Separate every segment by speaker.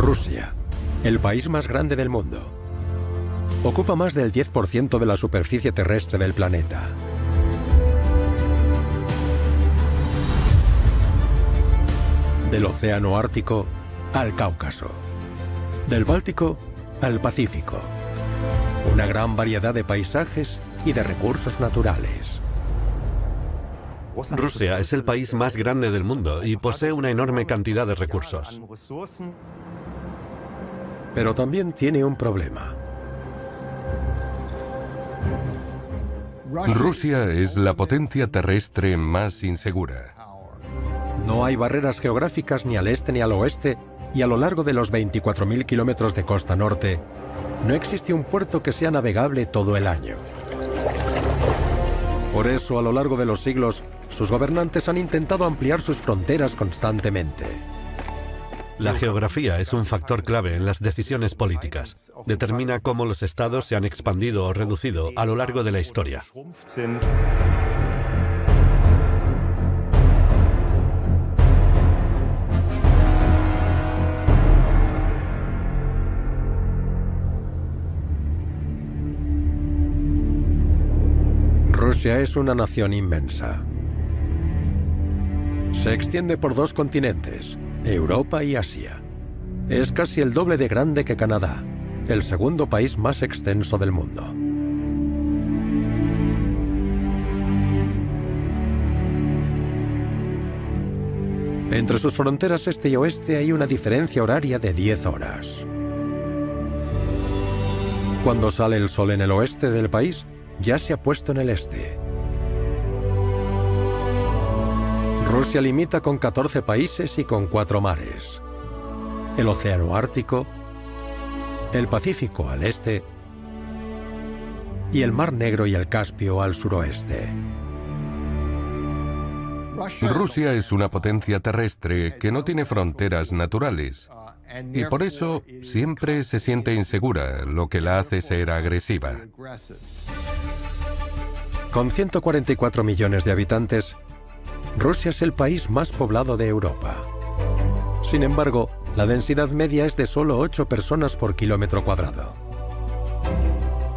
Speaker 1: Rusia, el país más grande del mundo. Ocupa más del 10% de la superficie terrestre del planeta. Del Océano Ártico al Cáucaso. Del Báltico al Pacífico. Una gran variedad de paisajes y de recursos naturales.
Speaker 2: Rusia es el país más grande del mundo y posee una enorme cantidad de recursos.
Speaker 1: Pero también tiene un problema.
Speaker 3: Rusia es la potencia terrestre más insegura.
Speaker 1: No hay barreras geográficas ni al este ni al oeste, y a lo largo de los 24.000 kilómetros de costa norte, no existe un puerto que sea navegable todo el año. Por eso, a lo largo de los siglos, sus gobernantes han intentado ampliar sus fronteras constantemente.
Speaker 2: La geografía es un factor clave en las decisiones políticas. Determina cómo los estados se han expandido o reducido a lo largo de la historia.
Speaker 1: Rusia es una nación inmensa. Se extiende por 2 continentes, Europa y Asia. Es casi el doble de grande que Canadá, el segundo país más extenso del mundo. Entre sus fronteras este y oeste hay una diferencia horaria de 10 horas. Cuando sale el sol en el oeste del país, ya se ha puesto en el este. Rusia limita con 14 países y con 4 mares. El Océano Ártico, el Pacífico al este y el Mar Negro y el Caspio al suroeste.
Speaker 3: Rusia es una potencia terrestre que no tiene fronteras naturales y por eso siempre se siente insegura, lo que la hace ser agresiva.
Speaker 1: Con 144 millones de habitantes, Rusia es el país más poblado de Europa. Sin embargo, la densidad media es de solo 8 personas por kilómetro cuadrado.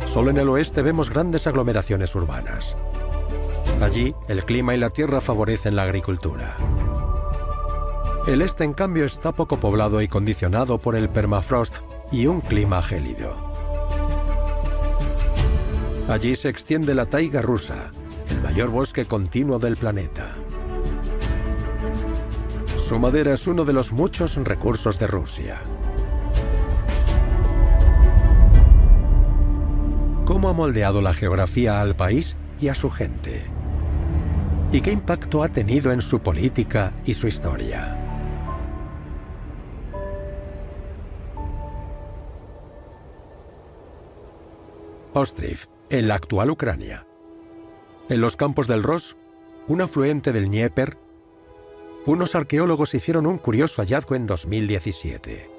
Speaker 1: Solo en el oeste vemos grandes aglomeraciones urbanas. Allí, el clima y la tierra favorecen la agricultura. El este, en cambio, está poco poblado y condicionado por el permafrost y un clima gélido. Allí se extiende la taiga rusa, el mayor bosque continuo del planeta. Su madera es uno de los muchos recursos de Rusia. ¿Cómo ha moldeado la geografía al país y a su gente? ¿Y qué impacto ha tenido en su política y su historia? Ostriv, en la actual Ucrania. En los campos del Ros, un afluente del Dnieper, unos arqueólogos hicieron un curioso hallazgo en 2017.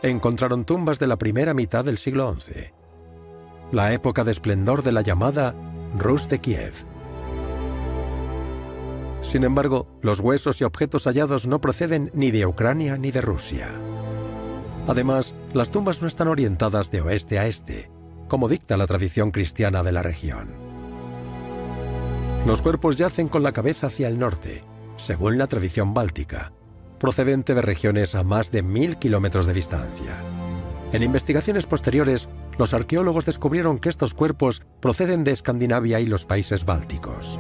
Speaker 1: Encontraron tumbas de la primera mitad del siglo XI, la época de esplendor de la llamada Rus de Kiev. Sin embargo, los huesos y objetos hallados no proceden ni de Ucrania ni de Rusia. Además, las tumbas no están orientadas de oeste a este, como dicta la tradición cristiana de la región. Los cuerpos yacen con la cabeza hacia el norte, según la tradición báltica, procedente de regiones a más de 1000 kilómetros de distancia. En investigaciones posteriores, los arqueólogos descubrieron que estos cuerpos proceden de Escandinavia y los países bálticos.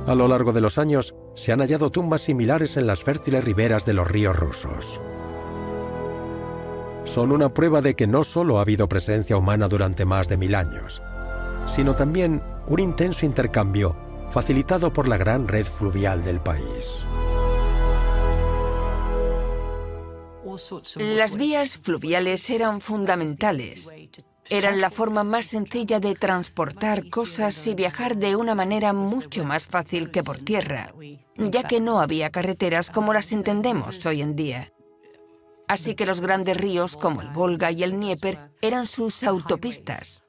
Speaker 1: A lo largo de los años, se han hallado tumbas similares en las fértiles riberas de los ríos rusos. Son una prueba de que no solo ha habido presencia humana durante más de 1000 años, sino también un intenso intercambio facilitado por la gran red fluvial del país.
Speaker 4: Las vías fluviales eran fundamentales. Eran la forma más sencilla de transportar cosas y viajar de una manera mucho más fácil que por tierra, ya que no había carreteras como las entendemos hoy en día. Así que los grandes ríos como el Volga y el Dnieper eran sus autopistas.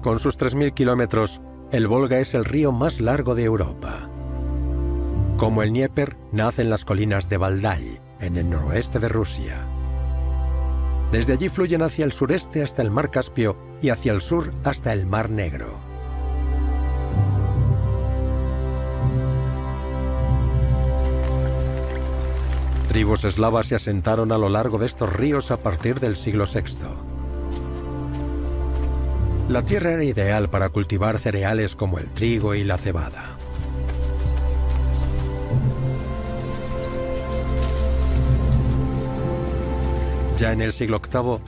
Speaker 1: Con sus 3000 kilómetros, el Volga es el río más largo de Europa. Como el Dnieper, nace en las colinas de Valdai, en el noroeste de Rusia. Desde allí fluyen hacia el sureste hasta el Mar Caspio y hacia el sur hasta el Mar Negro. Tribus eslavas se asentaron a lo largo de estos ríos a partir del siglo VI. La tierra era ideal para cultivar cereales como el trigo y la cebada. Ya en el siglo VIII,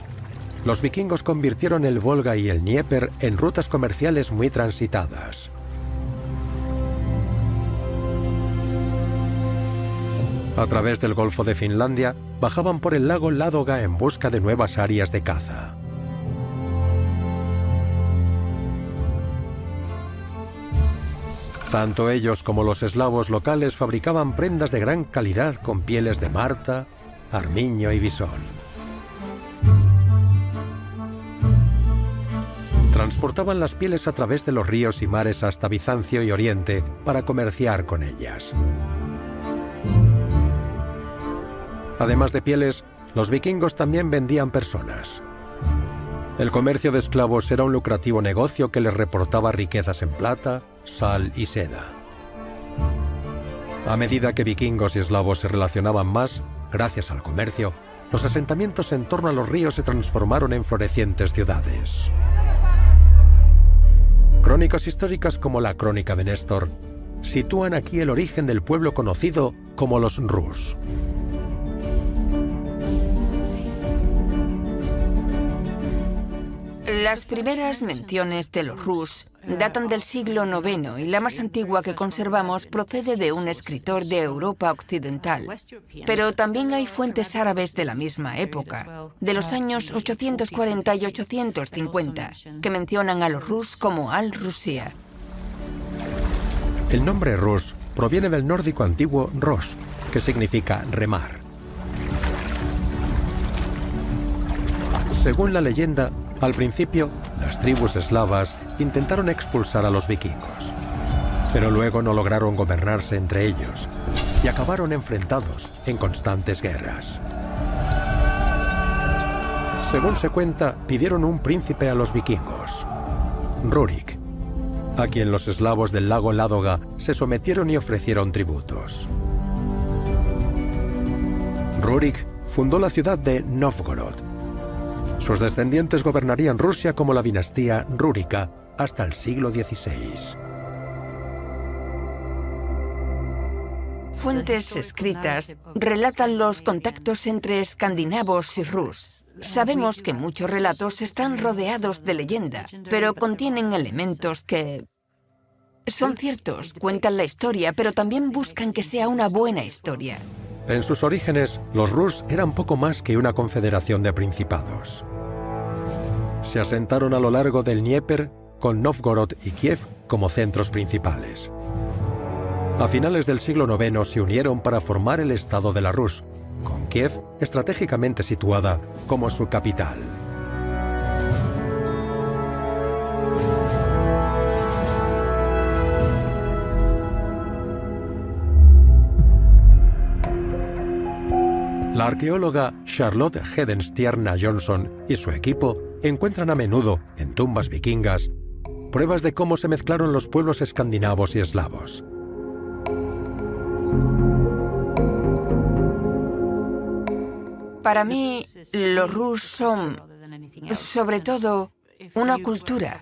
Speaker 1: los vikingos convirtieron el Volga y el Dnieper en rutas comerciales muy transitadas. A través del Golfo de Finlandia, bajaban por el lago Ládoga en busca de nuevas áreas de caza. Tanto ellos como los eslavos locales fabricaban prendas de gran calidad con pieles de marta, armiño y visón. Transportaban las pieles a través de los ríos y mares hasta Bizancio y Oriente para comerciar con ellas. Además de pieles, los vikingos también vendían personas. El comercio de esclavos era un lucrativo negocio que les reportaba riquezas en plata, sal y seda. A medida que vikingos y eslavos se relacionaban más, gracias al comercio, los asentamientos en torno a los ríos se transformaron en florecientes ciudades. Crónicas históricas como la Crónica de Néstor sitúan aquí el origen del pueblo conocido como los Rus.
Speaker 4: Las primeras menciones de los Rus datan del siglo IX y la más antigua que conservamos procede de un escritor de Europa occidental. Pero también hay fuentes árabes de la misma época, de los años 840 y 850, que mencionan a los Rus como Al-Rusia.
Speaker 1: El nombre Rus proviene del nórdico antiguo Ros, que significa remar. Según la leyenda, al principio, las tribus eslavas intentaron expulsar a los vikingos, pero luego no lograron gobernarse entre ellos y acabaron enfrentados en constantes guerras. Según se cuenta, pidieron un príncipe a los vikingos, Rurik, a quien los eslavos del lago Ládoga se sometieron y ofrecieron tributos. Rurik fundó la ciudad de Novgorod. Sus descendientes gobernarían Rusia como la dinastía rúrica hasta el siglo XVI.
Speaker 4: Fuentes escritas relatan los contactos entre escandinavos y Rus. Sabemos que muchos relatos están rodeados de leyenda, pero contienen elementos que son ciertos, cuentan la historia, pero también buscan que sea una buena historia.
Speaker 1: En sus orígenes, los Rus eran poco más que una confederación de principados. Se asentaron a lo largo del Dnieper, con Novgorod y Kiev como centros principales. A finales del siglo IX se unieron para formar el Estado de la Rus, con Kiev estratégicamente situada como su capital. La arqueóloga Charlotte Hedenstierna Johnson y su equipo encuentran a menudo, en tumbas vikingas, pruebas de cómo se mezclaron los pueblos escandinavos y eslavos.
Speaker 4: Para mí, los Rus son, sobre todo, una cultura.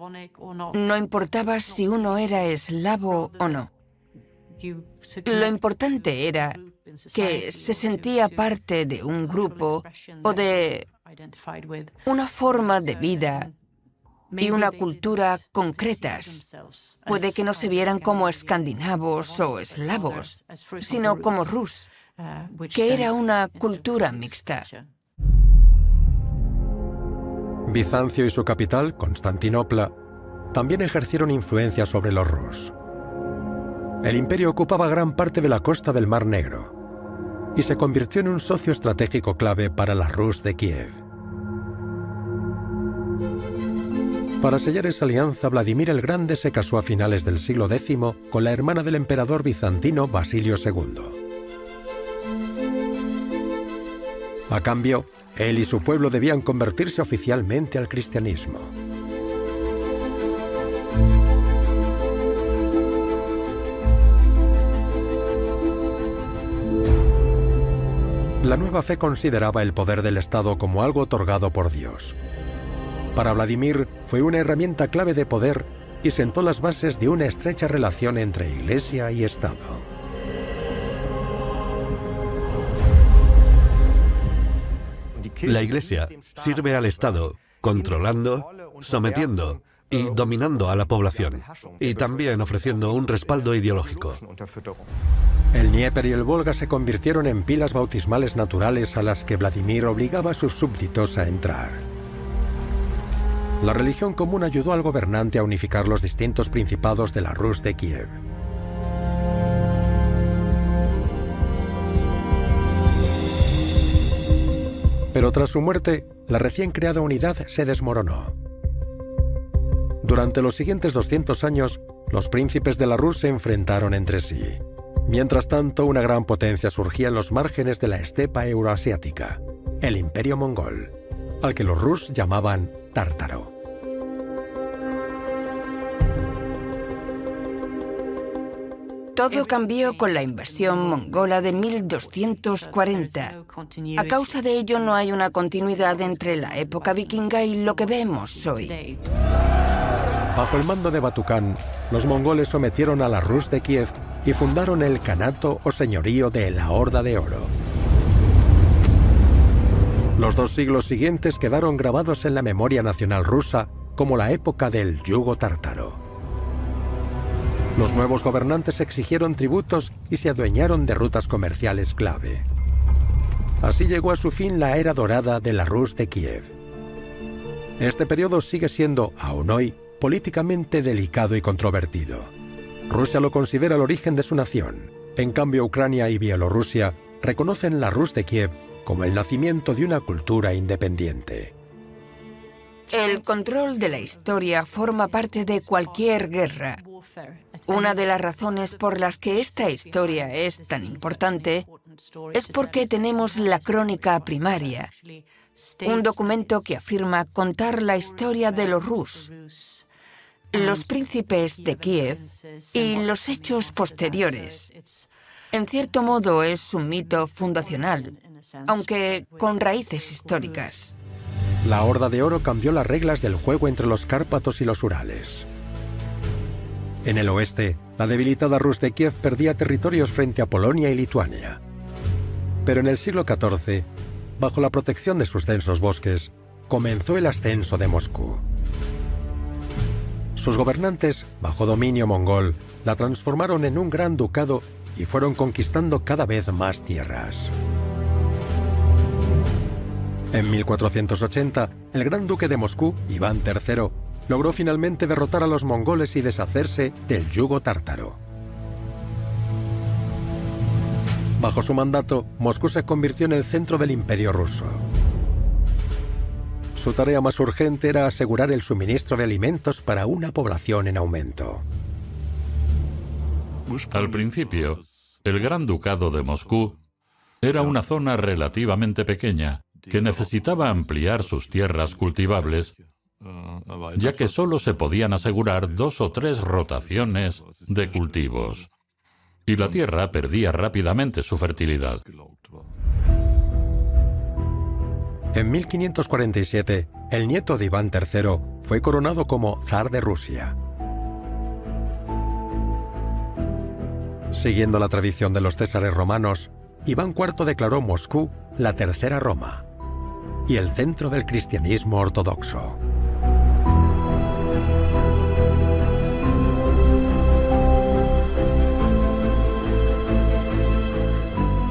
Speaker 4: No importaba si uno era eslavo o no. Lo importante era que se sentía parte de un grupo o de una forma de vida y una cultura concretas. Puede que no se vieran como escandinavos o eslavos, sino como Rus, que era una cultura mixta.
Speaker 1: Bizancio y su capital, Constantinopla, también ejercieron influencia sobre los Rus. El imperio ocupaba gran parte de la costa del Mar Negro y se convirtió en un socio estratégico clave para la Rus de Kiev. Para sellar esa alianza, Vladimir el Grande se casó a finales del siglo X con la hermana del emperador bizantino Basilio II. A cambio, él y su pueblo debían convertirse oficialmente al cristianismo. La nueva fe consideraba el poder del Estado como algo otorgado por Dios. Para Vladimir fue una herramienta clave de poder y sentó las bases de una estrecha relación entre Iglesia y Estado.
Speaker 2: La Iglesia sirve al Estado controlando, sometiendo y dominando a la población, y también ofreciendo un respaldo ideológico.
Speaker 1: El Dnieper y el Volga se convirtieron en pilas bautismales naturales a las que Vladimir obligaba a sus súbditos a entrar. La religión común ayudó al gobernante a unificar los distintos principados de la Rus de Kiev. Pero tras su muerte, la recién creada unidad se desmoronó. Durante los siguientes 200 años, los príncipes de la Rus se enfrentaron entre sí. Mientras tanto, una gran potencia surgía en los márgenes de la estepa euroasiática, el Imperio Mongol, al que los Rus llamaban Tártaro.
Speaker 4: Todo cambió con la invasión mongola de 1240. A causa de ello no hay una continuidad entre la época vikinga y lo que vemos hoy.
Speaker 1: Bajo el mando de Batukán, los mongoles sometieron a la Rus de Kiev y fundaron el Kanato o señorío de la Horda de Oro. Los 2 siglos siguientes quedaron grabados en la memoria nacional rusa como la época del yugo tártaro. Los nuevos gobernantes exigieron tributos y se adueñaron de rutas comerciales clave. Así llegó a su fin la era dorada de la Rus de Kiev. Este periodo sigue siendo, aún hoy, políticamente delicado y controvertido. Rusia lo considera el origen de su nación. En cambio, Ucrania y Bielorrusia reconocen la Rus de Kiev como el nacimiento de una cultura independiente.
Speaker 4: El control de la historia forma parte de cualquier guerra. Una de las razones por las que esta historia es tan importante es porque tenemos la crónica primaria, un documento que afirma contar la historia de los Rus, los príncipes de Kiev y los hechos posteriores. En cierto modo es un mito fundacional, aunque con raíces históricas.
Speaker 1: La Horda de Oro cambió las reglas del juego entre los Cárpatos y los Urales. En el oeste, la debilitada Rus de Kiev perdía territorios frente a Polonia y Lituania. Pero en el siglo XIV, bajo la protección de sus densos bosques, comenzó el ascenso de Moscú. Sus gobernantes, bajo dominio mongol, la transformaron en un gran ducado y fueron conquistando cada vez más tierras. En 1480, el gran duque de Moscú, Iván III, logró finalmente derrotar a los mongoles y deshacerse del yugo tártaro. Bajo su mandato, Moscú se convirtió en el centro del Imperio ruso. Su tarea más urgente era asegurar el suministro de alimentos para una población en aumento.
Speaker 5: Al principio, el Gran Ducado de Moscú era una zona relativamente pequeña que necesitaba ampliar sus tierras cultivables, ya que solo se podían asegurar 2 o 3 rotaciones de cultivos, y la tierra perdía rápidamente su fertilidad.
Speaker 1: En 1547, el nieto de Iván III fue coronado como zar de Rusia. Siguiendo la tradición de los césares romanos, Iván IV declaró Moscú la tercera Roma y el centro del cristianismo ortodoxo.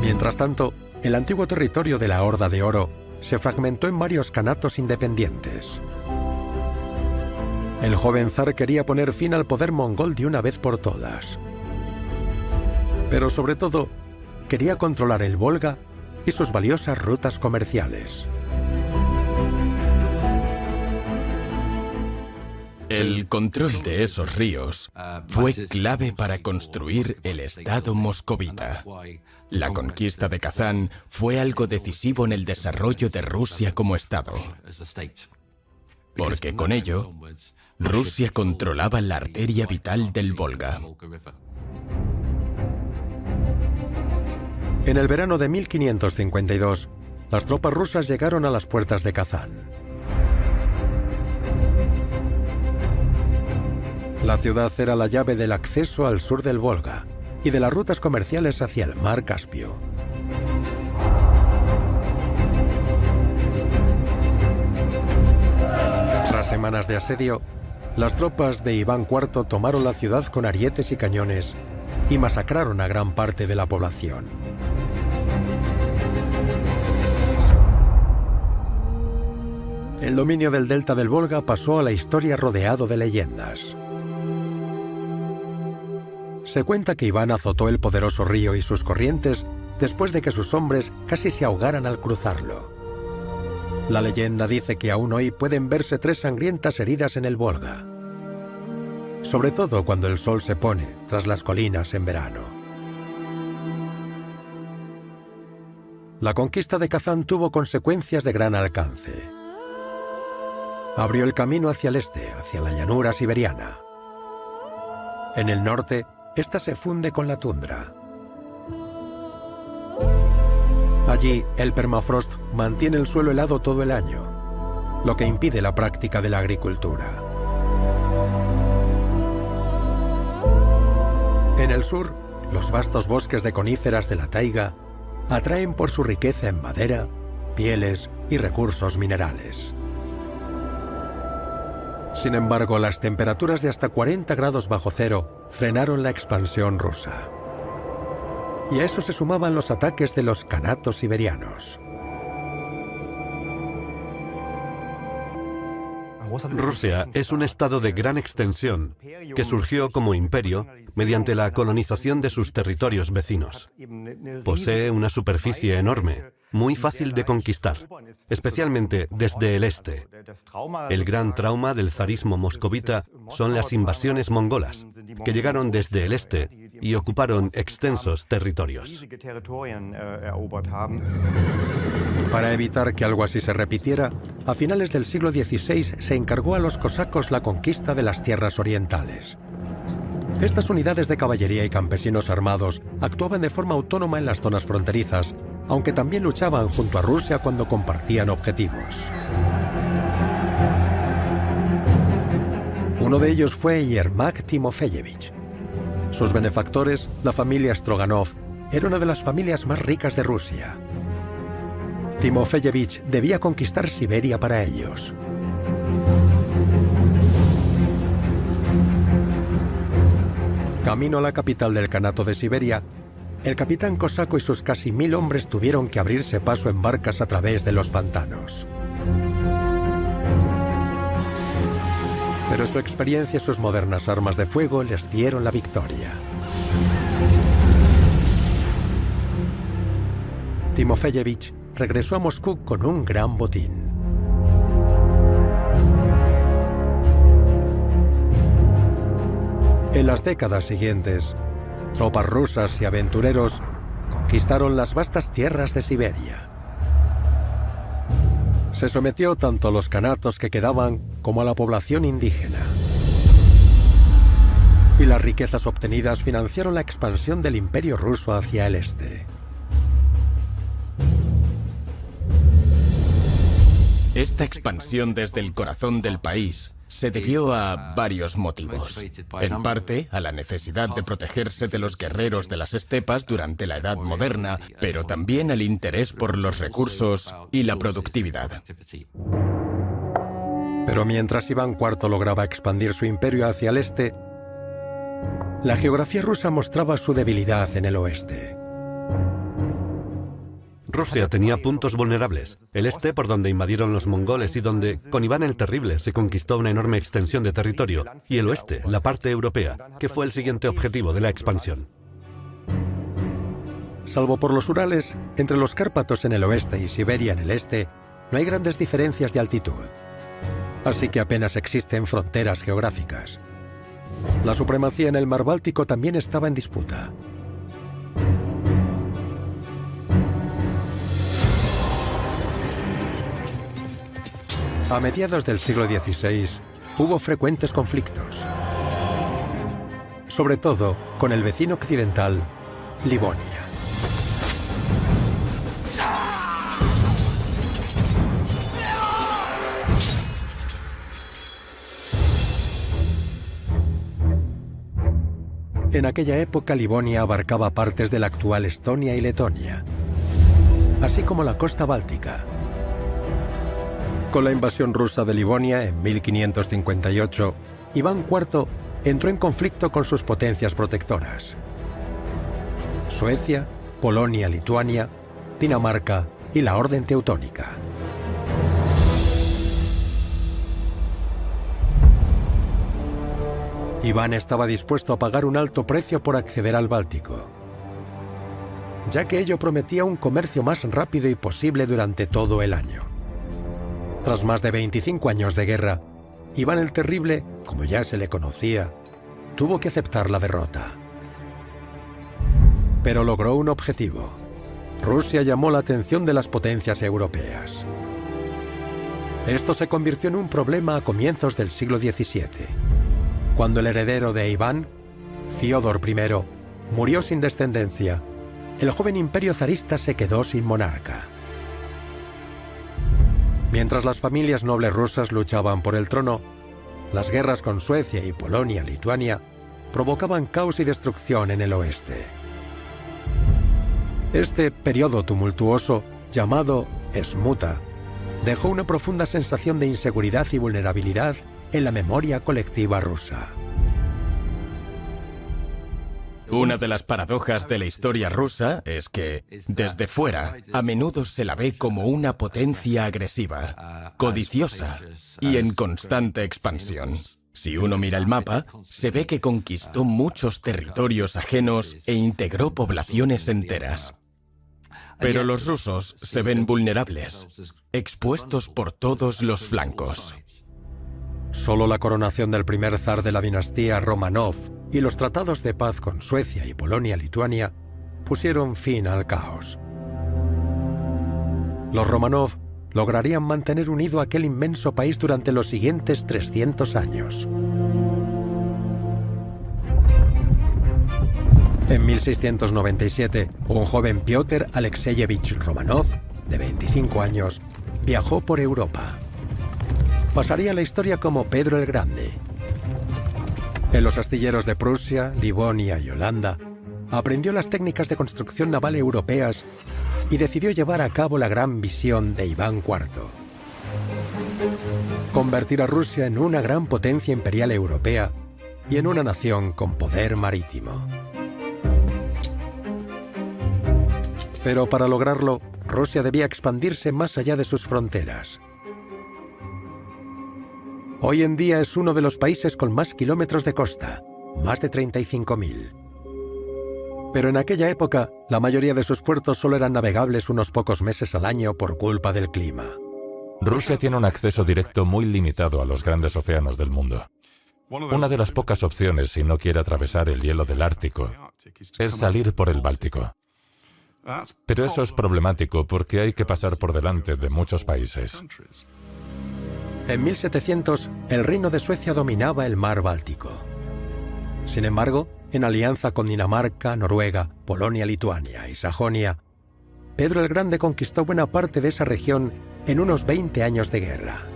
Speaker 1: Mientras tanto, el antiguo territorio de la Horda de Oro se fragmentó en varios kanatos independientes. El joven zar quería poner fin al poder mongol de una vez por todas. Pero sobre todo, quería controlar el Volga y sus valiosas rutas comerciales.
Speaker 6: El control de esos ríos fue clave para construir el Estado moscovita. La conquista de Kazán fue algo decisivo en el desarrollo de Rusia como Estado, porque con ello, Rusia controlaba la arteria vital del Volga.
Speaker 1: En el verano de 1552, las tropas rusas llegaron a las puertas de Kazán. La ciudad era la llave del acceso al sur del Volga y de las rutas comerciales hacia el mar Caspio. Tras semanas de asedio, las tropas de Iván IV tomaron la ciudad con arietes y cañones y masacraron a gran parte de la población. El dominio del delta del Volga pasó a la historia rodeado de leyendas. Se cuenta que Iván azotó el poderoso río y sus corrientes después de que sus hombres casi se ahogaran al cruzarlo. La leyenda dice que aún hoy pueden verse 3 sangrientas heridas en el Volga, sobre todo cuando el sol se pone tras las colinas en verano. La conquista de Kazán tuvo consecuencias de gran alcance. Abrió el camino hacia el este, hacia la llanura siberiana. En el norte, esta se funde con la tundra. Allí, el permafrost mantiene el suelo helado todo el año, lo que impide la práctica de la agricultura. En el sur, los vastos bosques de coníferas de la taiga atraen por su riqueza en madera, pieles y recursos minerales. Sin embargo, las temperaturas de hasta 40 grados bajo cero frenaron la expansión rusa. Y a eso se sumaban los ataques de los kanatos siberianos.
Speaker 2: Rusia es un estado de gran extensión que surgió como imperio mediante la colonización de sus territorios vecinos. Posee una superficie enorme, muy fácil de conquistar, especialmente desde el este. El gran trauma del zarismo moscovita son las invasiones mongolas, que llegaron desde el este y ocuparon extensos territorios.
Speaker 1: Para evitar que algo así se repitiera, a finales del siglo XVI se encargó a los cosacos la conquista de las tierras orientales. Estas unidades de caballería y campesinos armados actuaban de forma autónoma en las zonas fronterizas, aunque también luchaban junto a Rusia cuando compartían objetivos. Uno de ellos fue Yermak Timofeyevich. Sus benefactores, la familia Stroganov, era una de las familias más ricas de Rusia. Timofeyevich debía conquistar Siberia para ellos. Camino a la capital del Kanato de Siberia, el capitán cosaco y sus casi 1000 hombres tuvieron que abrirse paso en barcas a través de los pantanos. Pero su experiencia y sus modernas armas de fuego les dieron la victoria. Timofeyevich regresó a Moscú con un gran botín. En las décadas siguientes, tropas rusas y aventureros conquistaron las vastas tierras de Siberia. Se sometió tanto a los kanatos que quedaban como a la población indígena. Y las riquezas obtenidas financiaron la expansión del Imperio ruso hacia el este.
Speaker 6: Esta expansión desde el corazón del país se debió a varios motivos. En parte, a la necesidad de protegerse de los guerreros de las estepas durante la Edad Moderna, pero también al interés por los recursos y la productividad.
Speaker 1: Pero mientras Iván IV lograba expandir su imperio hacia el este, la geografía rusa mostraba su debilidad en el oeste.
Speaker 2: Rusia tenía puntos vulnerables. El este, por donde invadieron los mongoles y donde, con Iván el Terrible, se conquistó una enorme extensión de territorio. Y el oeste, la parte europea, que fue el siguiente objetivo de la expansión.
Speaker 1: Salvo por los Urales, entre los Cárpatos en el oeste y Siberia en el este, no hay grandes diferencias de altitud. así que apenas existen fronteras geográficas. La supremacía en el mar Báltico también estaba en disputa. A mediados del siglo XVI hubo frecuentes conflictos, sobre todo con el vecino occidental, Livonia. En aquella época, Livonia abarcaba partes de la actual Estonia y Letonia, así como la costa báltica. Con la invasión rusa de Livonia en 1558, Iván IV entró en conflicto con sus potencias protectoras: Suecia, Polonia, Lituania, Dinamarca y la Orden Teutónica. Iván estaba dispuesto a pagar un alto precio por acceder al Báltico, ya que ello prometía un comercio más rápido y posible durante todo el año. Tras más de 25 años de guerra, Iván el Terrible, como ya se le conocía, tuvo que aceptar la derrota. Pero logró un objetivo. Rusia llamó la atención de las potencias europeas. Esto se convirtió en un problema a comienzos del siglo XVII, cuando el heredero de Iván, Fiódor I, murió sin descendencia. El joven imperio zarista se quedó sin monarca. Mientras las familias nobles rusas luchaban por el trono, las guerras con Suecia y Polonia-Lituania provocaban caos y destrucción en el oeste. Este periodo tumultuoso, llamado Smuta, dejó una profunda sensación de inseguridad y vulnerabilidad en la memoria colectiva rusa.
Speaker 6: Una de las paradojas de la historia rusa es que, desde fuera, a menudo se la ve como una potencia agresiva, codiciosa y en constante expansión. Si uno mira el mapa, se ve que conquistó muchos territorios ajenos e integró poblaciones enteras. Pero los rusos se ven vulnerables, expuestos por todos los flancos.
Speaker 1: Solo la coronación del primer zar de la dinastía Romanov y los tratados de paz con Suecia y Polonia-Lituania pusieron fin al caos. Los Romanov lograrían mantener unido aquel inmenso país durante los siguientes 300 años. En 1697, un joven Piotr Alexeyevich Romanov, de 25 años, viajó por Europa. Pasaría a la historia como Pedro el Grande. En los astilleros de Prusia, Livonia y Holanda, aprendió las técnicas de construcción naval europeas y decidió llevar a cabo la gran visión de Iván IV: convertir a Rusia en una gran potencia imperial europea y en una nación con poder marítimo. Pero para lograrlo, Rusia debía expandirse más allá de sus fronteras. Hoy en día es uno de los países con más kilómetros de costa, más de 35.000. Pero en aquella época, la mayoría de sus puertos solo eran navegables unos pocos meses al año por culpa del clima.
Speaker 7: Rusia tiene un acceso directo muy limitado a los grandes océanos del mundo. Una de las pocas opciones, si no quiere atravesar el hielo del Ártico, es salir por el Báltico. Pero eso es problemático porque hay que pasar por delante de muchos países.
Speaker 1: En 1700, el Reino de Suecia dominaba el mar Báltico. Sin embargo, en alianza con Dinamarca, Noruega, Polonia, Lituania y Sajonia, Pedro el Grande conquistó buena parte de esa región en unos 20 años de guerra.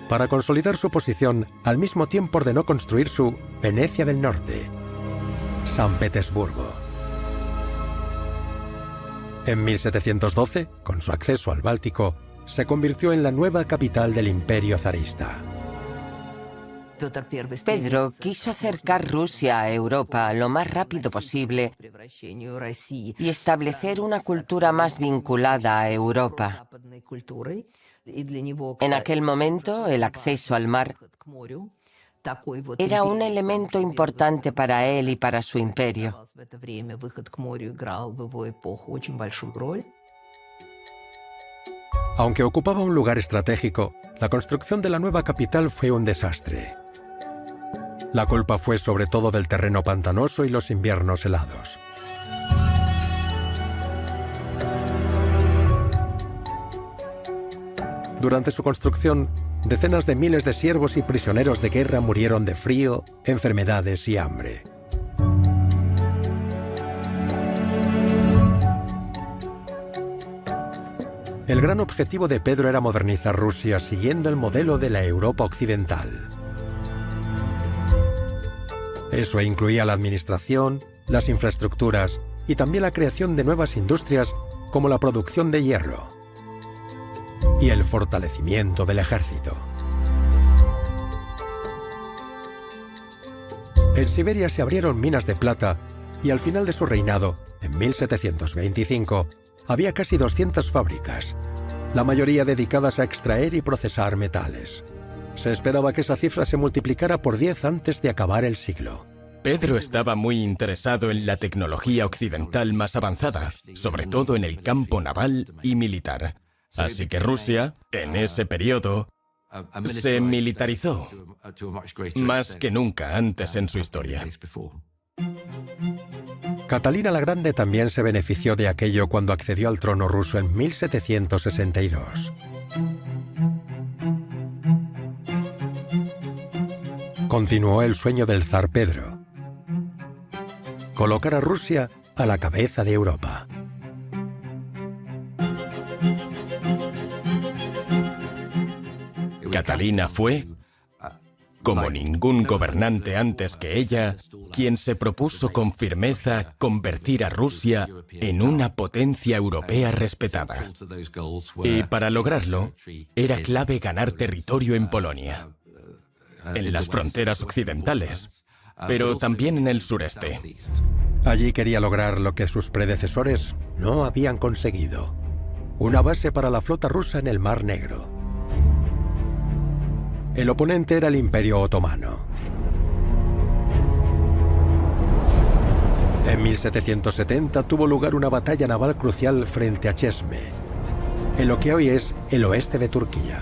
Speaker 1: Para consolidar su posición, al mismo tiempo ordenó construir su Venecia del Norte, San Petersburgo. En 1712, con su acceso al Báltico, se convirtió en la nueva capital del imperio zarista.
Speaker 8: Pedro quiso acercar Rusia a Europa lo más rápido posible y establecer una cultura más vinculada a Europa. En aquel momento, el acceso al mar era un elemento importante para él y para su imperio.
Speaker 1: Aunque ocupaba un lugar estratégico, la construcción de la nueva capital fue un desastre. La culpa fue sobre todo del terreno pantanoso y los inviernos helados. Durante su construcción, decenas de miles de siervos y prisioneros de guerra murieron de frío, enfermedades y hambre. El gran objetivo de Pedro era modernizar Rusia siguiendo el modelo de la Europa occidental. Eso incluía la administración, las infraestructuras y también la creación de nuevas industrias como la producción de hierro y el fortalecimiento del ejército. En Siberia se abrieron minas de plata y al final de su reinado, en 1725, había casi 200 fábricas, la mayoría dedicadas a extraer y procesar metales. Se esperaba que esa cifra se multiplicara por 10 antes de acabar el siglo.
Speaker 6: Pedro estaba muy interesado en la tecnología occidental más avanzada, sobre todo en el campo naval y militar. Así que Rusia, en ese periodo, se militarizó más que nunca antes en su historia.
Speaker 1: Catalina la Grande también se benefició de aquello cuando accedió al trono ruso en 1762. Continuó el sueño del zar Pedro: colocar a Rusia a la cabeza de Europa.
Speaker 6: Catalina fue, como ningún gobernante antes que ella, quien se propuso con firmeza convertir a Rusia en una potencia europea respetada. Y para lograrlo, era clave ganar territorio en Polonia, en las fronteras occidentales, pero también en el sureste.
Speaker 1: Allí quería lograr lo que sus predecesores no habían conseguido: una base para la flota rusa en el Mar Negro. El oponente era el Imperio Otomano. En 1770 tuvo lugar una batalla naval crucial frente a Çeşme, en lo que hoy es el oeste de Turquía.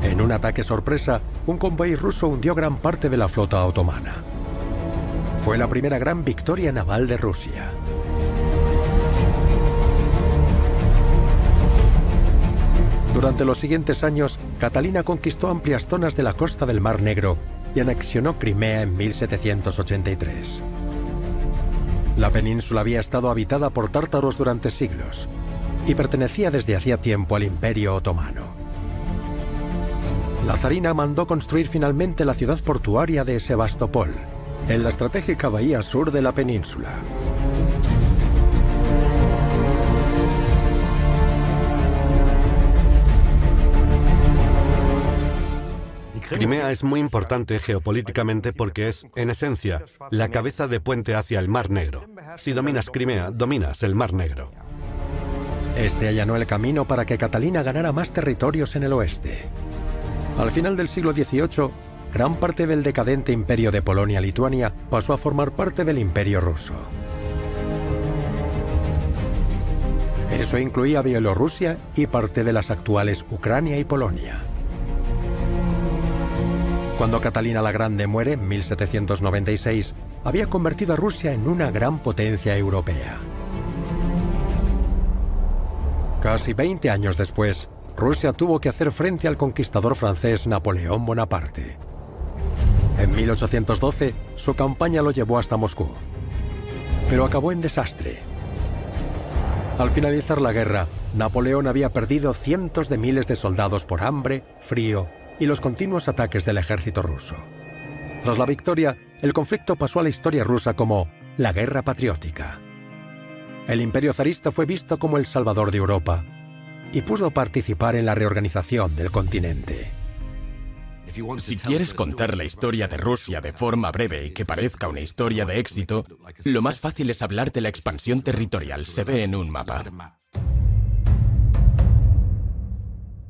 Speaker 1: En un ataque sorpresa, un convoy ruso hundió gran parte de la flota otomana. Fue la primera gran victoria naval de Rusia. Durante los siguientes años, Catalina conquistó amplias zonas de la costa del Mar Negro y anexionó Crimea en 1783. La península había estado habitada por tártaros durante siglos y pertenecía desde hacía tiempo al Imperio Otomano. La zarina mandó construir finalmente la ciudad portuaria de Sebastopol, en la estratégica bahía sur de la península.
Speaker 2: Crimea es muy importante geopolíticamente porque es, en esencia, la cabeza de puente hacia el Mar Negro. Si dominas Crimea, dominas el Mar Negro.
Speaker 1: Este allanó el camino para que Catalina ganara más territorios en el oeste. Al final del siglo XVIII, gran parte del decadente imperio de Polonia-Lituania pasó a formar parte del Imperio ruso. Eso incluía Bielorrusia y parte de las actuales Ucrania y Polonia. Cuando Catalina la Grande muere en 1796, había convertido a Rusia en una gran potencia europea. Casi 20 años después, Rusia tuvo que hacer frente al conquistador francés Napoleón Bonaparte. En 1812, su campaña lo llevó hasta Moscú, pero acabó en desastre. Al finalizar la guerra, Napoleón había perdido cientos de miles de soldados por hambre, frío y los continuos ataques del ejército ruso. Tras la victoria, el conflicto pasó a la historia rusa como la Guerra Patriótica. El imperio zarista fue visto como el salvador de Europa y pudo participar en la reorganización del continente.
Speaker 6: Si quieres contar la historia de Rusia de forma breve y que parezca una historia de éxito, lo más fácil es hablar de la expansión territorial. Se ve en un mapa.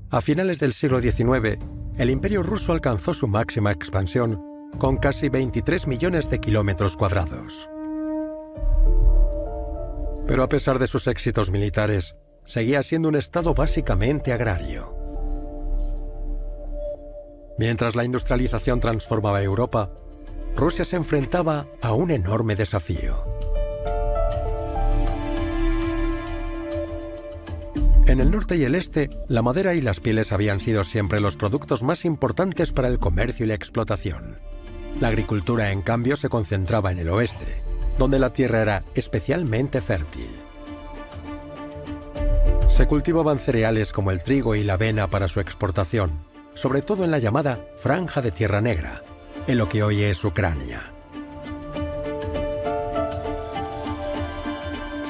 Speaker 1: A finales del siglo XIX, el Imperio ruso alcanzó su máxima expansión con casi 23 millones de kilómetros cuadrados. Pero a pesar de sus éxitos militares, seguía siendo un estado básicamente agrario. Mientras la industrialización transformaba Europa, Rusia se enfrentaba a un enorme desafío. En el norte y el este, la madera y las pieles habían sido siempre los productos más importantes para el comercio y la explotación. La agricultura, en cambio, se concentraba en el oeste, donde la tierra era especialmente fértil. Se cultivaban cereales como el trigo y la avena para su exportación, sobre todo en la llamada Franja de Tierra Negra, en lo que hoy es Ucrania.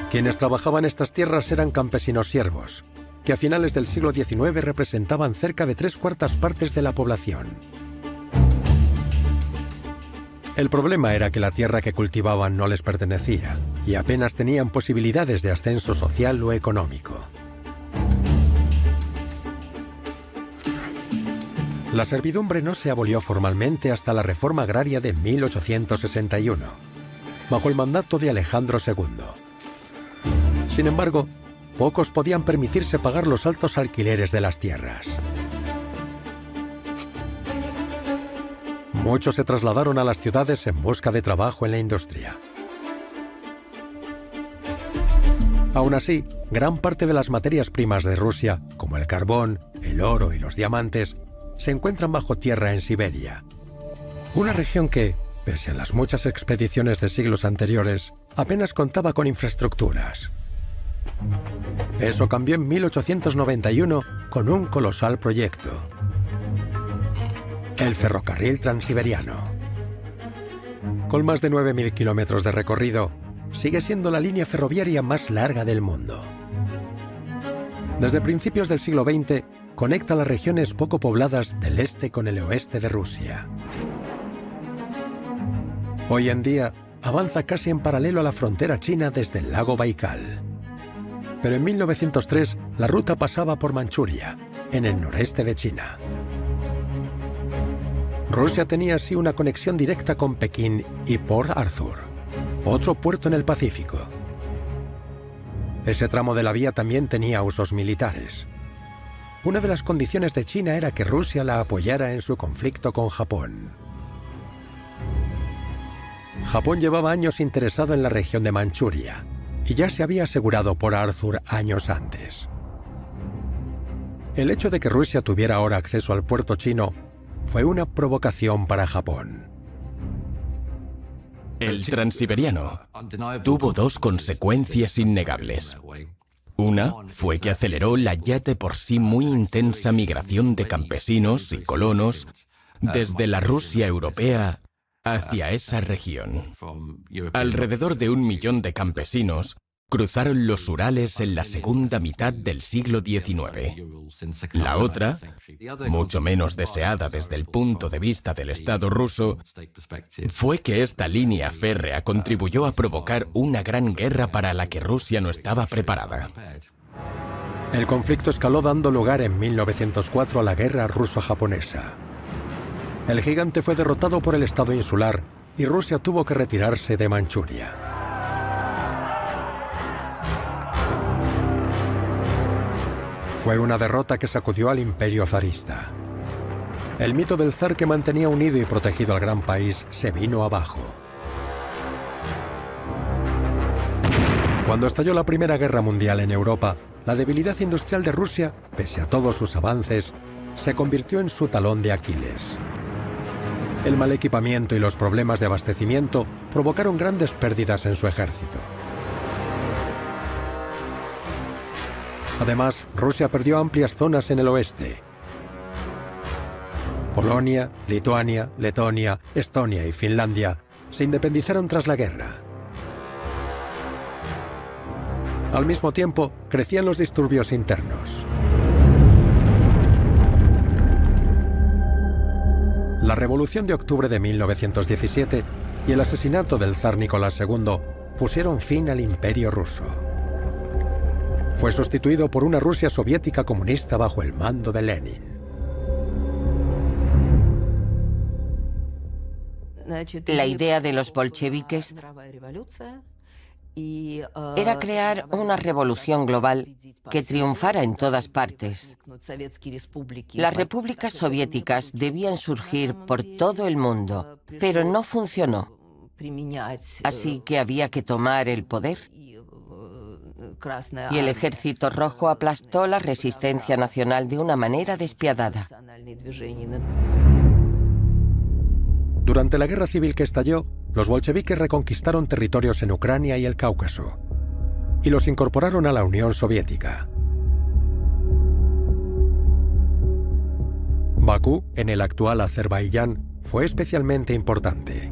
Speaker 1: Quienes trabajaban estas tierras eran campesinos siervos, que a finales del siglo XIX representaban cerca de 3/4 partes de la población. El problema era que la tierra que cultivaban no les pertenecía y apenas tenían posibilidades de ascenso social o económico. La servidumbre no se abolió formalmente hasta la reforma agraria de 1861, bajo el mandato de Alejandro II. Sin embargo, pocos podían permitirse pagar los altos alquileres de las tierras. Muchos se trasladaron a las ciudades en busca de trabajo en la industria. Aún así, gran parte de las materias primas de Rusia, como el carbón, el oro y los diamantes, se encuentran bajo tierra en Siberia. Una región que, pese a las muchas expediciones de siglos anteriores, apenas contaba con infraestructuras. Eso cambió en 1891 con un colosal proyecto: el ferrocarril transiberiano. Con más de 9.000 kilómetros de recorrido, sigue siendo la línea ferroviaria más larga del mundo. Desde principios del siglo XX, conecta las regiones poco pobladas del este con el oeste de Rusia. Hoy en día, avanza casi en paralelo a la frontera china desde el lago Baikal. Pero en 1903, la ruta pasaba por Manchuria, en el noreste de China. Rusia tenía así una conexión directa con Pekín y Port Arthur, otro puerto en el Pacífico. Ese tramo de la vía también tenía usos militares. Una de las condiciones de China era que Rusia la apoyara en su conflicto con Japón. Japón llevaba años interesado en la región de Manchuria y ya se había asegurado Port Arthur años antes. El hecho de que Rusia tuviera ahora acceso al puerto chino fue una provocación para Japón.
Speaker 6: El Transiberiano tuvo dos consecuencias innegables. Una fue que aceleró la ya de por sí muy intensa migración de campesinos y colonos desde la Rusia europea hacia esa región. Alrededor de 1 millón de campesinos cruzaron los Urales en la segunda mitad del siglo XIX. La otra, mucho menos deseada desde el punto de vista del Estado ruso, fue que esta línea férrea contribuyó a provocar una gran guerra para la que Rusia no estaba preparada.
Speaker 1: El conflicto escaló dando lugar en 1904 a la guerra ruso-japonesa. El gigante fue derrotado por el Estado insular y Rusia tuvo que retirarse de Manchuria. Fue una derrota que sacudió al imperio zarista. El mito del zar que mantenía unido y protegido al gran país se vino abajo. Cuando estalló la Primera Guerra Mundial en Europa, la debilidad industrial de Rusia, pese a todos sus avances, se convirtió en su talón de Aquiles. El mal equipamiento y los problemas de abastecimiento provocaron grandes pérdidas en su ejército. Además, Rusia perdió amplias zonas en el oeste. Polonia, Lituania, Letonia, Estonia y Finlandia se independizaron tras la guerra. Al mismo tiempo, crecían los disturbios internos. La Revolución de Octubre de 1917 y el asesinato del zar Nicolás II pusieron fin al Imperio ruso. Fue sustituido por una Rusia soviética comunista bajo el mando de Lenin.
Speaker 8: La idea de los bolcheviques era crear una revolución global que triunfara en todas partes. Las repúblicas soviéticas debían surgir por todo el mundo, pero no funcionó. Así que había que tomar el poder. Y el Ejército Rojo aplastó la resistencia nacional de una manera despiadada.
Speaker 1: Durante la guerra civil que estalló, los bolcheviques reconquistaron territorios en Ucrania y el Cáucaso y los incorporaron a la Unión Soviética. Bakú, en el actual Azerbaiyán, fue especialmente importante.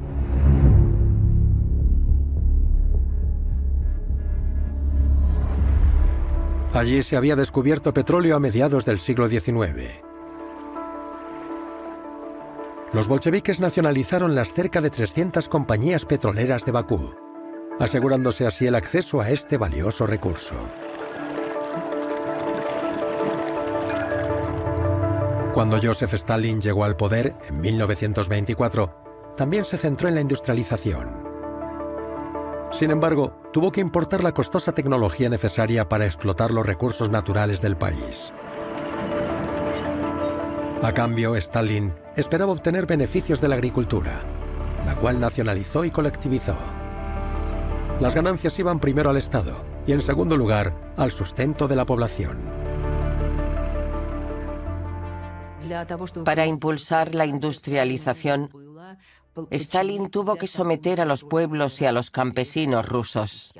Speaker 1: Allí se había descubierto petróleo a mediados del siglo XIX. Los bolcheviques nacionalizaron las cerca de 300 compañías petroleras de Bakú, asegurándose así el acceso a este valioso recurso. Cuando Joseph Stalin llegó al poder, en 1924, también se centró en la industrialización. Sin embargo, tuvo que importar la costosa tecnología necesaria para explotar los recursos naturales del país. A cambio, Stalin esperaba obtener beneficios de la agricultura, la cual nacionalizó y colectivizó. Las ganancias iban primero al Estado y, en segundo lugar, al sustento de la población.
Speaker 8: Para impulsar la industrialización, Stalin tuvo que someter a los pueblos y a los campesinos rusos.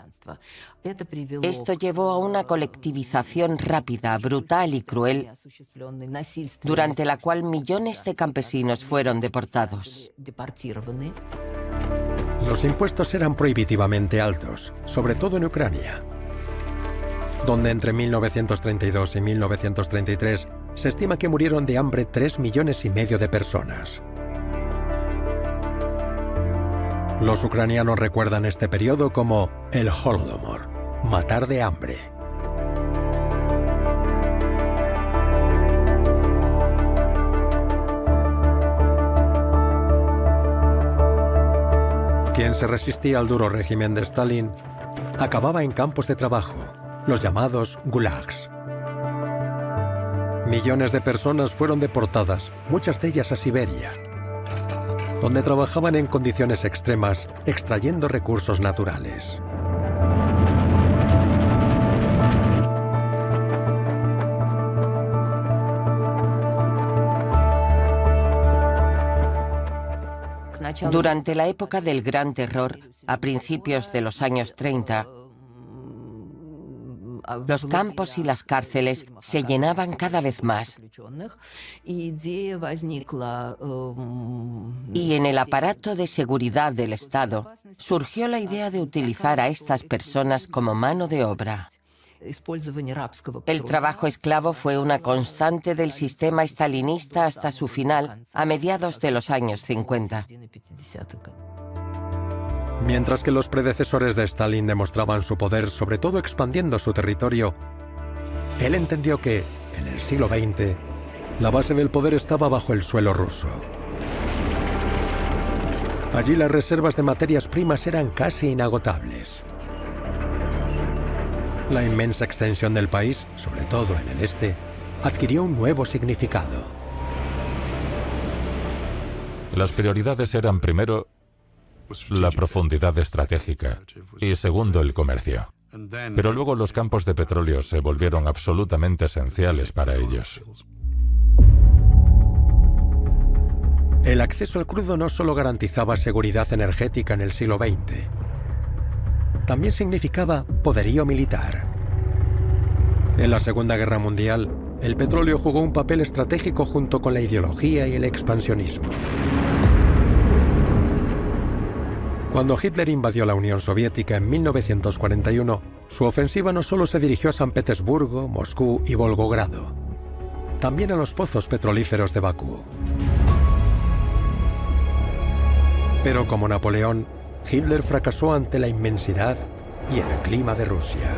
Speaker 8: Esto llevó a una colectivización rápida, brutal y cruel, durante la cual millones de campesinos fueron deportados.
Speaker 1: Los impuestos eran prohibitivamente altos, sobre todo en Ucrania, donde entre 1932 y 1933 se estima que murieron de hambre 3,5 millones de personas. Los ucranianos recuerdan este periodo como el Holodomor, matar de hambre. Quien se resistía al duro régimen de Stalin acababa en campos de trabajo, los llamados gulags. Millones de personas fueron deportadas, muchas de ellas a Siberia, donde trabajaban en condiciones extremas, extrayendo recursos naturales.
Speaker 8: Durante la época del Gran Terror, a principios de los años 30, los campos y las cárceles se llenaban cada vez más. Y en el aparato de seguridad del Estado surgió la idea de utilizar a estas personas como mano de obra. El trabajo esclavo fue una constante del sistema stalinista hasta su final, a mediados de los años 50.
Speaker 1: Mientras que los predecesores de Stalin demostraban su poder, sobre todo expandiendo su territorio, él entendió que, en el siglo XX, la base del poder estaba bajo el suelo ruso. Allí las reservas de materias primas eran casi inagotables. La inmensa extensión del país, sobre todo en el este, adquirió un nuevo significado.
Speaker 7: Las prioridades eran, primero, la profundidad estratégica y, segundo, el comercio. Pero luego los campos de petróleo se volvieron absolutamente esenciales para ellos.
Speaker 1: El acceso al crudo no solo garantizaba seguridad energética en el siglo XX, también significaba poderío militar. En la Segunda Guerra Mundial, el petróleo jugó un papel estratégico junto con la ideología y el expansionismo. Cuando Hitler invadió la Unión Soviética en 1941, su ofensiva no solo se dirigió a San Petersburgo, Moscú y Volgogrado, también a los pozos petrolíferos de Bakú. Pero como Napoleón, Hitler fracasó ante la inmensidad y el clima de Rusia.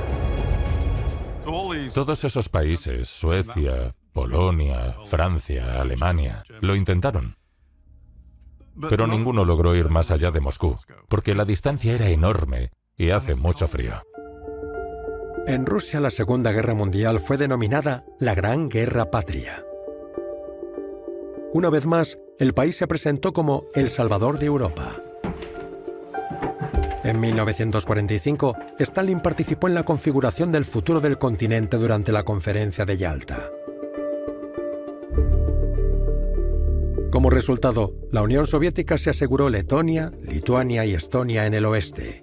Speaker 7: Todos esos países, Suecia, Polonia, Francia, Alemania, lo intentaron. Pero ninguno logró ir más allá de Moscú, porque la distancia era enorme y hace mucho frío.
Speaker 1: En Rusia, la Segunda Guerra Mundial fue denominada la Gran Guerra Patria. Una vez más, el país se presentó como el Salvador de Europa. En 1945, Stalin participó en la configuración del futuro del continente durante la Conferencia de Yalta. Como resultado, la Unión Soviética se aseguró Letonia, Lituania y Estonia en el oeste.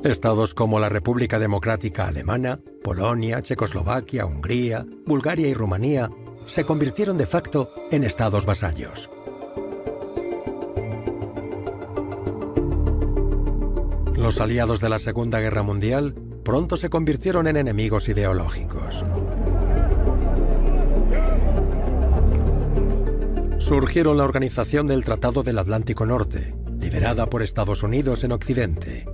Speaker 1: Estados como la República Democrática Alemana, Polonia, Checoslovaquia, Hungría, Bulgaria y Rumanía se convirtieron de facto en estados vasallos. Los aliados de la Segunda Guerra Mundial pronto se convirtieron en enemigos ideológicos. Surgieron la Organización del Tratado del Atlántico Norte, liderada por Estados Unidos en Occidente,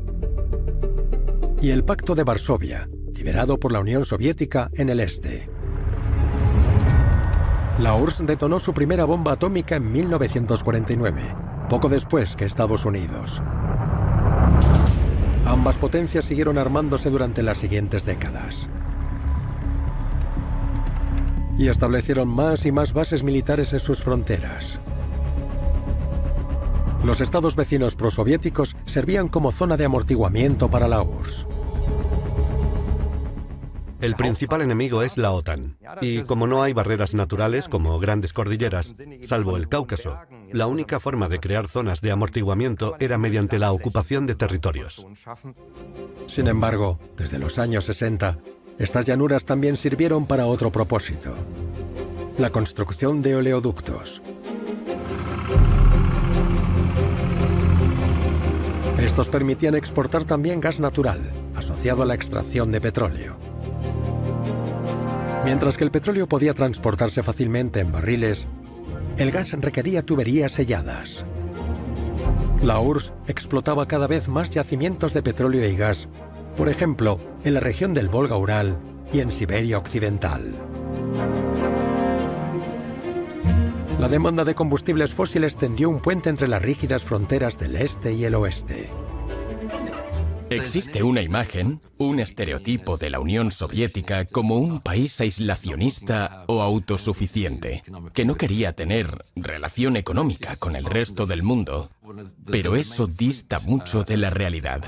Speaker 1: y el Pacto de Varsovia, liderado por la Unión Soviética en el este. La URSS detonó su primera bomba atómica en 1949, poco después que Estados Unidos. Ambas potencias siguieron armándose durante las siguientes décadas y establecieron más y más bases militares en sus fronteras. Los estados vecinos prosoviéticos servían como zona de amortiguamiento para la URSS.
Speaker 2: El principal enemigo es la OTAN. Y como no hay barreras naturales como grandes cordilleras, salvo el Cáucaso, la única forma de crear zonas de amortiguamiento era mediante la ocupación de territorios.
Speaker 1: Sin embargo, desde los años 60, estas llanuras también sirvieron para otro propósito: la construcción de oleoductos. Estos permitían exportar también gas natural, asociado a la extracción de petróleo. Mientras que el petróleo podía transportarse fácilmente en barriles, el gas requería tuberías selladas. La URSS explotaba cada vez más yacimientos de petróleo y gas, por ejemplo, en la región del Volga-Ural y en Siberia Occidental. La demanda de combustibles fósiles tendió un puente entre las rígidas fronteras del este y el oeste.
Speaker 6: Existe una imagen, un estereotipo de la Unión Soviética como un país aislacionista o autosuficiente, que no quería tener relación económica con el resto del mundo, pero eso dista mucho de la realidad.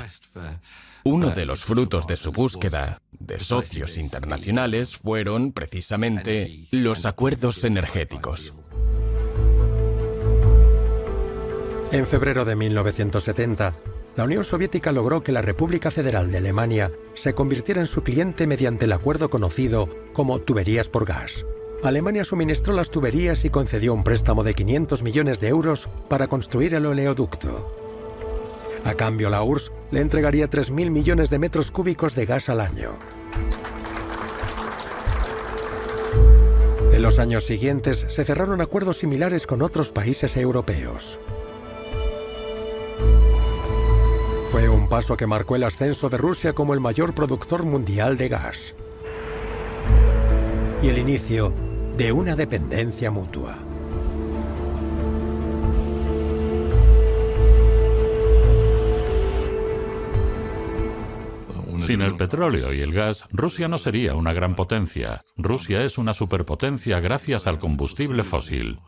Speaker 6: Uno de los frutos de su búsqueda de socios internacionales fueron, precisamente, los acuerdos energéticos.
Speaker 1: En febrero de 1970, la Unión Soviética logró que la República Federal de Alemania se convirtiera en su cliente mediante el acuerdo conocido como tuberías por gas. Alemania suministró las tuberías y concedió un préstamo de 500 millones de euros para construir el oleoducto. A cambio, la URSS le entregaría 3.000 millones de metros cúbicos de gas al año. En los años siguientes se cerraron acuerdos similares con otros países europeos. Fue un paso que marcó el ascenso de Rusia como el mayor productor mundial de gas y el inicio de una dependencia mutua.
Speaker 5: Sin el petróleo y el gas, Rusia no sería una gran potencia. Rusia es una superpotencia gracias al combustible fósil.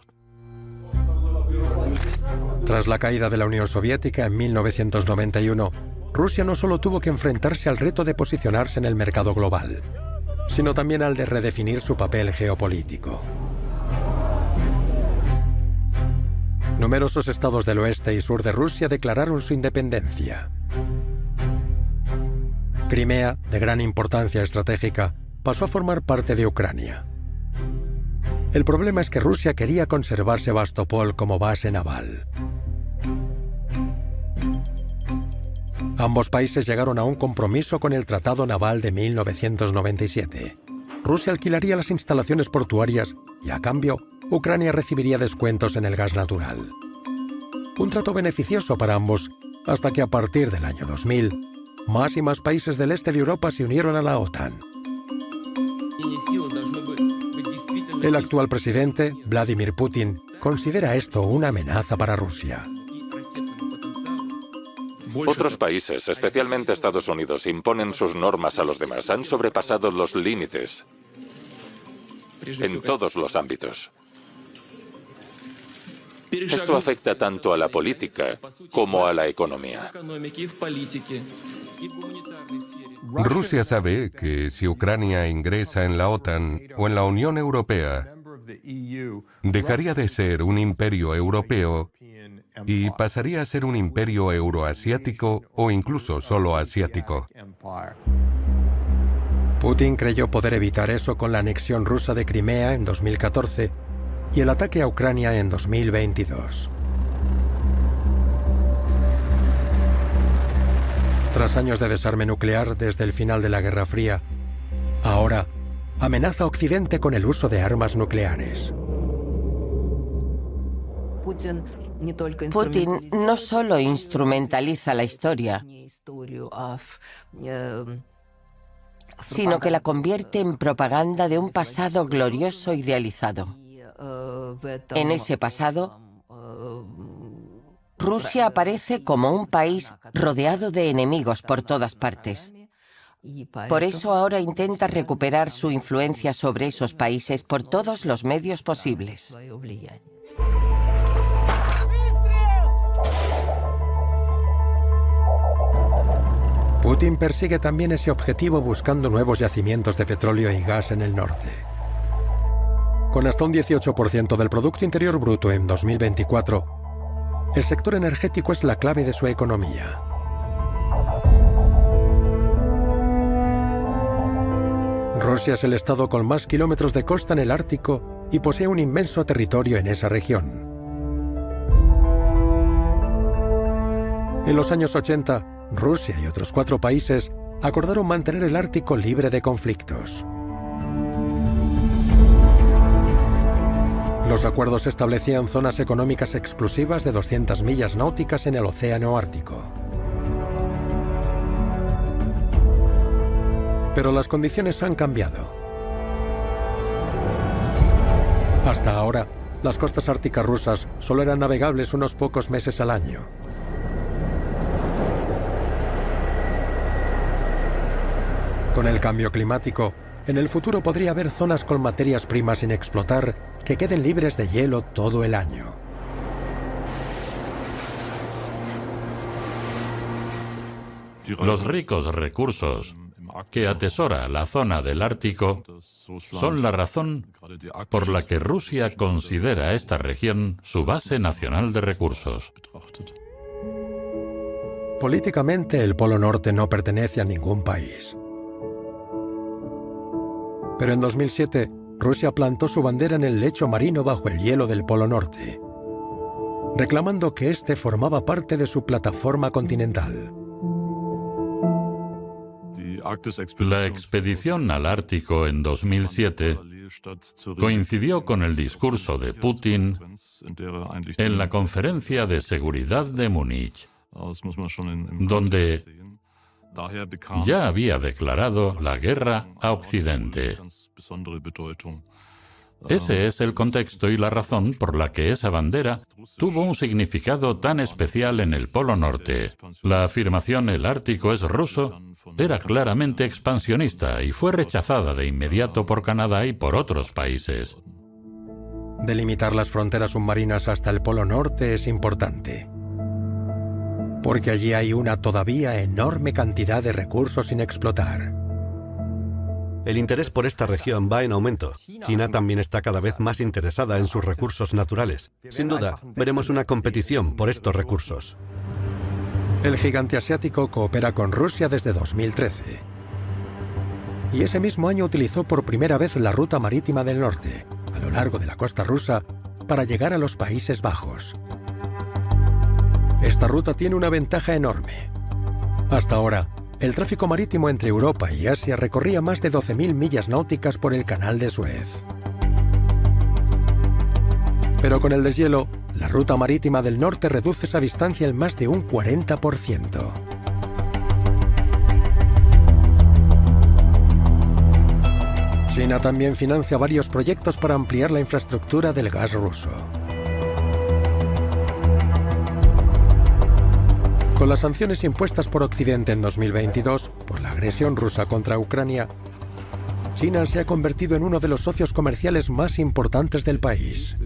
Speaker 1: Tras la caída de la Unión Soviética en 1991, Rusia no solo tuvo que enfrentarse al reto de posicionarse en el mercado global, sino también al de redefinir su papel geopolítico. Numerosos estados del oeste y sur de Rusia declararon su independencia. Crimea, de gran importancia estratégica, pasó a formar parte de Ucrania. El problema es que Rusia quería conservar Sebastopol como base naval. Ambos países llegaron a un compromiso con el Tratado Naval de 1997. Rusia alquilaría las instalaciones portuarias y, a cambio, Ucrania recibiría descuentos en el gas natural. Un trato beneficioso para ambos, hasta que a partir del año 2000, más y más países del este de Europa se unieron a la OTAN. El actual presidente, Vladimir Putin, considera esto una amenaza para Rusia.
Speaker 7: Otros países, especialmente Estados Unidos, imponen sus normas a los demás. Han sobrepasado los límites en todos los ámbitos. Esto afecta tanto a la política como a la economía.
Speaker 3: Rusia sabe que si Ucrania ingresa en la OTAN o en la Unión Europea, dejaría de ser un imperio europeo y pasaría a ser un imperio euroasiático o incluso solo asiático.
Speaker 1: Putin creyó poder evitar eso con la anexión rusa de Crimea en 2014 y el ataque a Ucrania en 2022. Tras años de desarme nuclear desde el final de la Guerra Fría, ahora amenaza a Occidente con el uso de armas nucleares.
Speaker 8: Putin no solo instrumentaliza la historia, sino que la convierte en propaganda de un pasado glorioso idealizado. En ese pasado, Rusia aparece como un país rodeado de enemigos por todas partes. Por eso ahora intenta recuperar su influencia sobre esos países por todos los medios posibles.
Speaker 1: Putin persigue también ese objetivo buscando nuevos yacimientos de petróleo y gas en el norte. Con hasta un 18% del Producto Interior Bruto en 2024, el sector energético es la clave de su economía. Rusia es el estado con más kilómetros de costa en el Ártico y posee un inmenso territorio en esa región. En los años 80, Rusia y otros 4 países acordaron mantener el Ártico libre de conflictos. Los acuerdos establecían zonas económicas exclusivas de 200 millas náuticas en el Océano Ártico. Pero las condiciones han cambiado. Hasta ahora, las costas árticas rusas solo eran navegables unos pocos meses al año. Con el cambio climático, en el futuro podría haber zonas con materias primas sin explotar que queden libres de hielo todo el año.
Speaker 5: Los ricos recursos que atesora la zona del Ártico son la razón por la que Rusia considera esta región su base nacional de recursos.
Speaker 1: Políticamente, el Polo Norte no pertenece a ningún país. Pero en 2007, Rusia plantó su bandera en el lecho marino bajo el hielo del Polo Norte, reclamando que este formaba parte de su plataforma continental.
Speaker 5: La expedición al Ártico en 2007 coincidió con el discurso de Putin en la Conferencia de Seguridad de Múnich, donde ya había declarado la guerra a Occidente. Ese es el contexto y la razón por la que esa bandera tuvo un significado tan especial en el Polo Norte. La afirmación "el Ártico es ruso" era claramente expansionista y fue rechazada de inmediato por Canadá y por otros países.
Speaker 1: Delimitar las fronteras submarinas hasta el Polo Norte es importante, porque allí hay una todavía enorme cantidad de recursos sin explotar.
Speaker 2: El interés por esta región va en aumento. China también está cada vez más interesada en sus recursos naturales. Sin duda, veremos una competición por estos recursos.
Speaker 1: El gigante asiático coopera con Rusia desde 2013. Y ese mismo año utilizó por primera vez la ruta marítima del norte, a lo largo de la costa rusa, para llegar a los Países Bajos. Esta ruta tiene una ventaja enorme. Hasta ahora, el tráfico marítimo entre Europa y Asia recorría más de 12.000 millas náuticas por el Canal de Suez. Pero con el deshielo, la ruta marítima del norte reduce esa distancia en más de un 40%. China también financia varios proyectos para ampliar la infraestructura del gas ruso. Con las sanciones impuestas por Occidente en 2022 por la agresión rusa contra Ucrania, China se ha convertido en uno de los socios comerciales más importantes del país.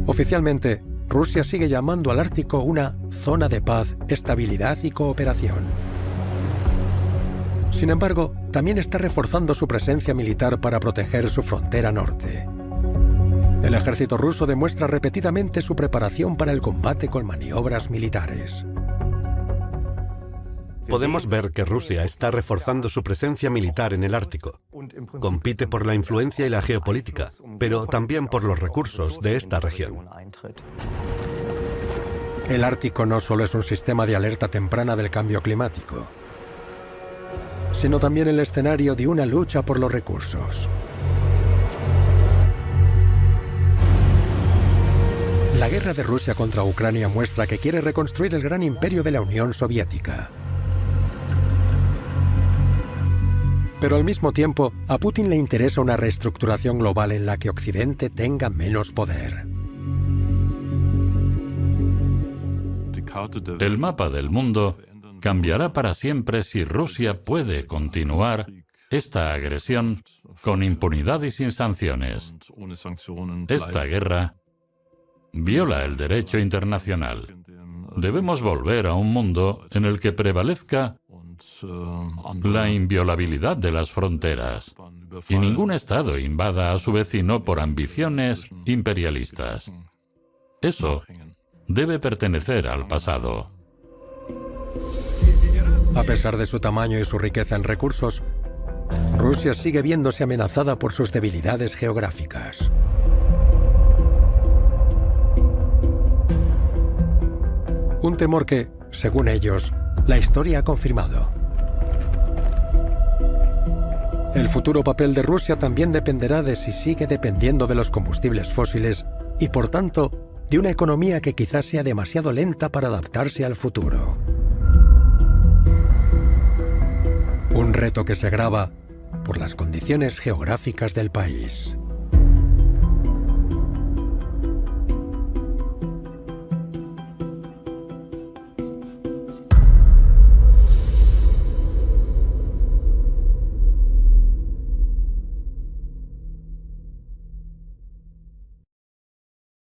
Speaker 1: Oficialmente, Rusia sigue llamando al Ártico una zona de paz, estabilidad y cooperación. Sin embargo, también está reforzando su presencia militar para proteger su frontera norte. El ejército ruso demuestra repetidamente su preparación para el combate con maniobras militares.
Speaker 2: Podemos ver que Rusia está reforzando su presencia militar en el Ártico. Compite por la influencia y la geopolítica, pero también por los recursos de esta región.
Speaker 1: El Ártico no solo es un sistema de alerta temprana del cambio climático, sino también el escenario de una lucha por los recursos. La guerra de Rusia contra Ucrania muestra que quiere reconstruir el gran imperio de la Unión Soviética. Pero al mismo tiempo, a Putin le interesa una reestructuración global en la que Occidente tenga menos poder.
Speaker 5: El mapa del mundo cambiará para siempre si Rusia puede continuar esta agresión con impunidad y sin sanciones. Esta guerra viola el derecho internacional. Debemos volver a un mundo en el que prevalezca la inviolabilidad de las fronteras y ningún Estado invada a su vecino por ambiciones imperialistas. Eso debe pertenecer al pasado.
Speaker 1: A pesar de su tamaño y su riqueza en recursos, Rusia sigue viéndose amenazada por sus debilidades geográficas. Un temor que, según ellos, la historia ha confirmado. El futuro papel de Rusia también dependerá de si sigue dependiendo de los combustibles fósiles y, por tanto, de una economía que quizás sea demasiado lenta para adaptarse al futuro. Un reto que se agrava por las condiciones geográficas del país.